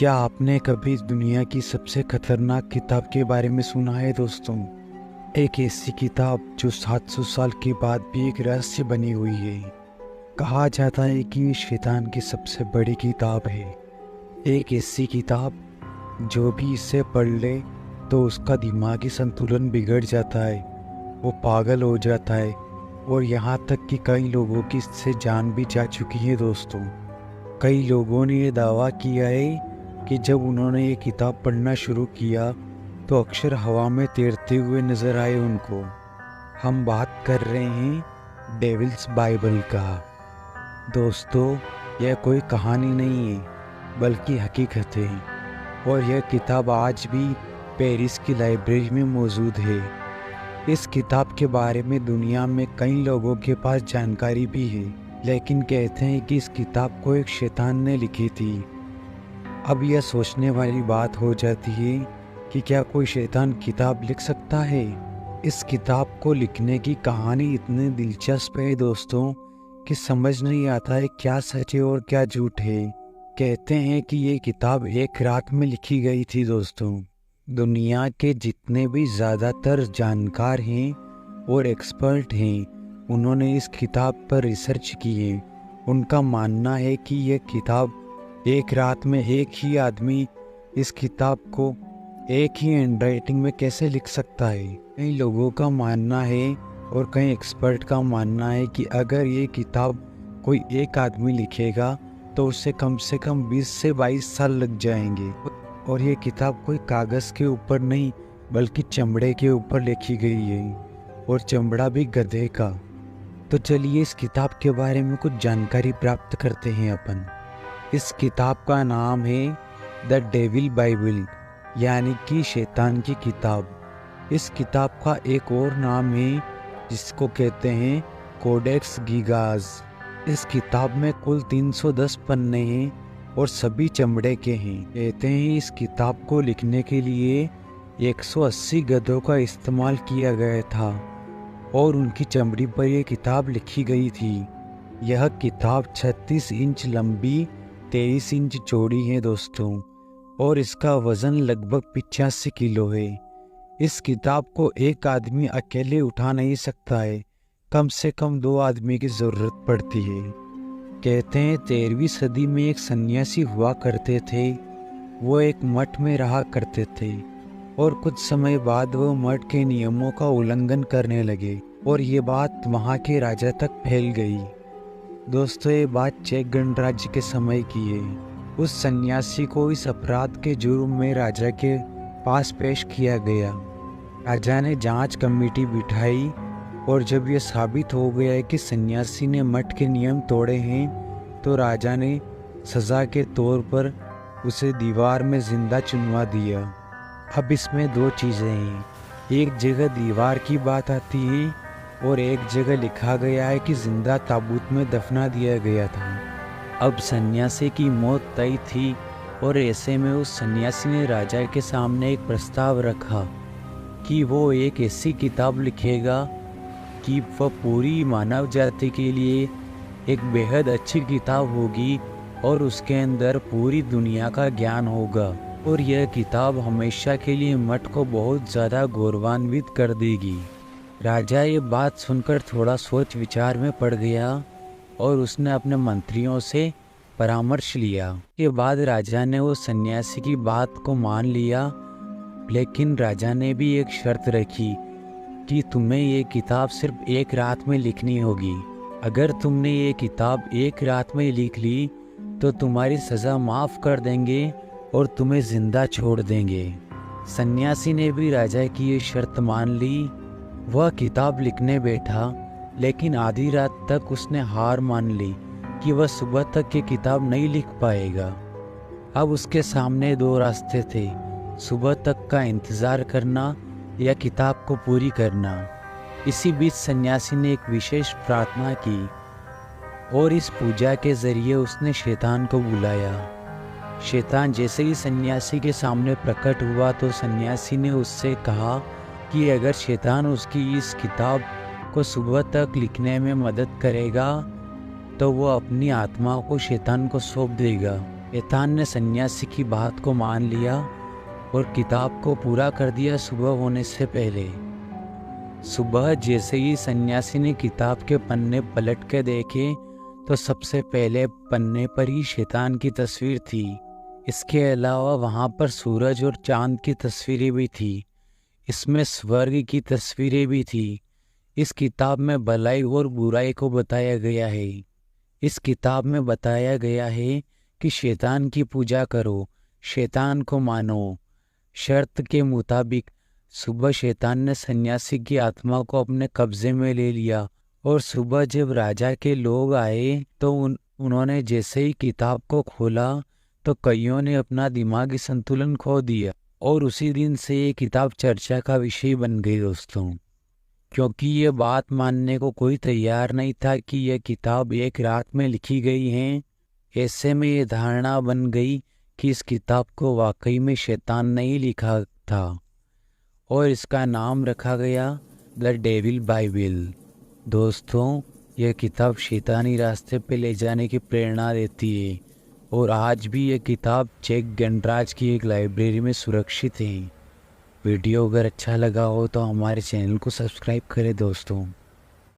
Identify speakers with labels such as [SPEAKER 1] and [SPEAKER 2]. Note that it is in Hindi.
[SPEAKER 1] क्या आपने कभी दुनिया की सबसे खतरनाक किताब के बारे में सुना है दोस्तों? एक ऐसी किताब जो 700 साल के बाद भी एक रहस्य बनी हुई है। कहा जाता है कि ये शैतान की सबसे बड़ी किताब है। एक ऐसी किताब जो भी इसे पढ़ ले तो उसका दिमागी संतुलन बिगड़ जाता है, वो पागल हो जाता है और यहाँ तक कि कई लोगों की इससे जान भी जा चुकी है दोस्तों। कई लोगों ने ये दावा किया है कि जब उन्होंने ये किताब पढ़ना शुरू किया तो अक्षर हवा में तैरते हुए नजर आए उनको। हम बात कर रहे हैं डेविल्स बाइबल का। दोस्तों, यह कोई कहानी नहीं है बल्कि हकीकत है और यह किताब आज भी पेरिस की लाइब्रेरी में मौजूद है। इस किताब के बारे में दुनिया में कई लोगों के पास जानकारी भी है, लेकिन कहते हैं कि इस किताब को एक शैतान ने लिखी थी। अब यह सोचने वाली बात हो जाती है कि क्या कोई शैतान किताब लिख सकता है? इस किताब को लिखने की कहानी इतनी दिलचस्प है दोस्तों कि समझ नहीं आता है क्या सच है और क्या झूठ है। कहते हैं कि ये किताब एक रात में लिखी गई थी दोस्तों। दुनिया के जितने भी ज़्यादातर जानकार हैं और एक्सपर्ट हैं, उन्होंने इस किताब पर रिसर्च की है। उनका मानना है कि यह किताब एक रात में एक ही आदमी इस किताब को एक ही हैंडराइटिंग में कैसे लिख सकता है। कई लोगों का मानना है और कई एक्सपर्ट का मानना है कि अगर ये किताब कोई एक आदमी लिखेगा तो उसे कम से कम 20 से 22 साल लग जाएंगे। और ये किताब कोई कागज़ के ऊपर नहीं बल्कि चमड़े के ऊपर लिखी गई है, और चमड़ा भी गधे का। तो चलिए इस किताब के बारे में कुछ जानकारी प्राप्त करते हैं अपन। इस किताब का नाम है द डेविल बाइबल, यानी कि शैतान की किताब। इस किताब का एक और नाम है जिसको कहते हैं कोडेक्स गिगास। इस किताब में कुल 310 पन्ने हैं और सभी चमड़े के हैं। कहते हैं इस किताब को लिखने के लिए 180 गधों का इस्तेमाल किया गया था और उनकी चमड़ी पर यह किताब लिखी गई थी। यह किताब 36 इंच लंबी, 23 इंच चौड़ी है दोस्तों, और इसका वज़न लगभग 85 किलो है। इस किताब को एक आदमी अकेले उठा नहीं सकता है, कम से कम 2 आदमी की ज़रूरत पड़ती है। कहते हैं 13वीं सदी में एक सन्यासी हुआ करते थे। वो एक मठ में रहा करते थे और कुछ समय बाद वो मठ के नियमों का उल्लंघन करने लगे और ये बात वहाँ के राजा तक फैल गई। दोस्तों, ये बात चेक गणराज्य के समय की है। उस सन्यासी को इस अपराध के जुर्म में राजा के पास पेश किया गया। राजा ने जांच कमेटी बिठाई और जब यह साबित हो गया है कि सन्यासी ने मठ के नियम तोड़े हैं तो राजा ने सज़ा के तौर पर उसे दीवार में जिंदा चुनवा दिया। अब इसमें 2 चीज़ें हैं। एक जगह दीवार की बात आती है और एक जगह लिखा गया है कि जिंदा ताबूत में दफना दिया गया था। अब सन्यासी की मौत तय थी और ऐसे में उस सन्यासी ने राजा के सामने एक प्रस्ताव रखा कि वो एक ऐसी किताब लिखेगा कि वह पूरी मानव जाति के लिए एक बेहद अच्छी किताब होगी और उसके अंदर पूरी दुनिया का ज्ञान होगा और यह किताब हमेशा के लिए मठ को बहुत ज़्यादा गौरवान्वित कर देगी। राजा ये बात सुनकर थोड़ा सोच विचार में पड़ गया और उसने अपने मंत्रियों से परामर्श लिया। के बाद राजा ने वो सन्यासी की बात को मान लिया, लेकिन राजा ने भी एक शर्त रखी कि तुम्हें ये किताब सिर्फ एक रात में लिखनी होगी। अगर तुमने ये किताब एक रात में लिख ली तो तुम्हारी सज़ा माफ़ कर देंगे और तुम्हें जिंदा छोड़ देंगे। सन्यासी ने भी राजा की ये शर्त मान ली। वह किताब लिखने बैठा, लेकिन आधी रात तक उसने हार मान ली कि वह सुबह तक ये किताब नहीं लिख पाएगा। अब उसके सामने 2 रास्ते थे, सुबह तक का इंतज़ार करना या किताब को पूरी करना। इसी बीच सन्यासी ने एक विशेष प्रार्थना की और इस पूजा के ज़रिए उसने शैतान को बुलाया। शैतान जैसे ही सन्यासी के सामने प्रकट हुआ तो सन्यासी ने उससे कहा कि अगर शैतान उसकी इस किताब को सुबह तक लिखने में मदद करेगा तो वो अपनी आत्मा को शैतान को सौंप देगा शैतान ने सन्यासी की बात को मान लिया और किताब को पूरा कर दिया सुबह होने से पहले। सुबह जैसे ही सन्यासी ने किताब के पन्ने पलट के देखे तो सबसे पहले पन्ने पर ही शैतान की तस्वीर थी। इसके अलावा वहाँ पर सूरज और चांद की तस्वीरें भी थी। इसमें स्वर्ग की तस्वीरें भी थी। इस किताब में भलाई और बुराई को बताया गया है। इस किताब में बताया गया है कि शैतान की पूजा करो, शैतान को मानो। शर्त के मुताबिक सुबह शैतान ने सन्यासी की आत्मा को अपने कब्जे में ले लिया और सुबह जब राजा के लोग आए तो उन्होंने जैसे ही किताब को खोला तो कईयों ने अपना दिमागी संतुलन खो दिया और उसी दिन से ये किताब चर्चा का विषय बन गई दोस्तों, क्योंकि ये बात मानने को कोई तैयार नहीं था कि यह किताब एक रात में लिखी गई है। ऐसे में ये धारणा बन गई कि इस किताब को वाकई में शैतान ने ही लिखा था और इसका नाम रखा गया द डेविल बाइबल। दोस्तों, यह किताब शैतानी रास्ते पे ले जाने की प्रेरणा देती है और आज भी यह किताब चेक गणराज्य की एक लाइब्रेरी में सुरक्षित है। वीडियो अगर अच्छा लगा हो तो हमारे चैनल को सब्सक्राइब करें दोस्तों।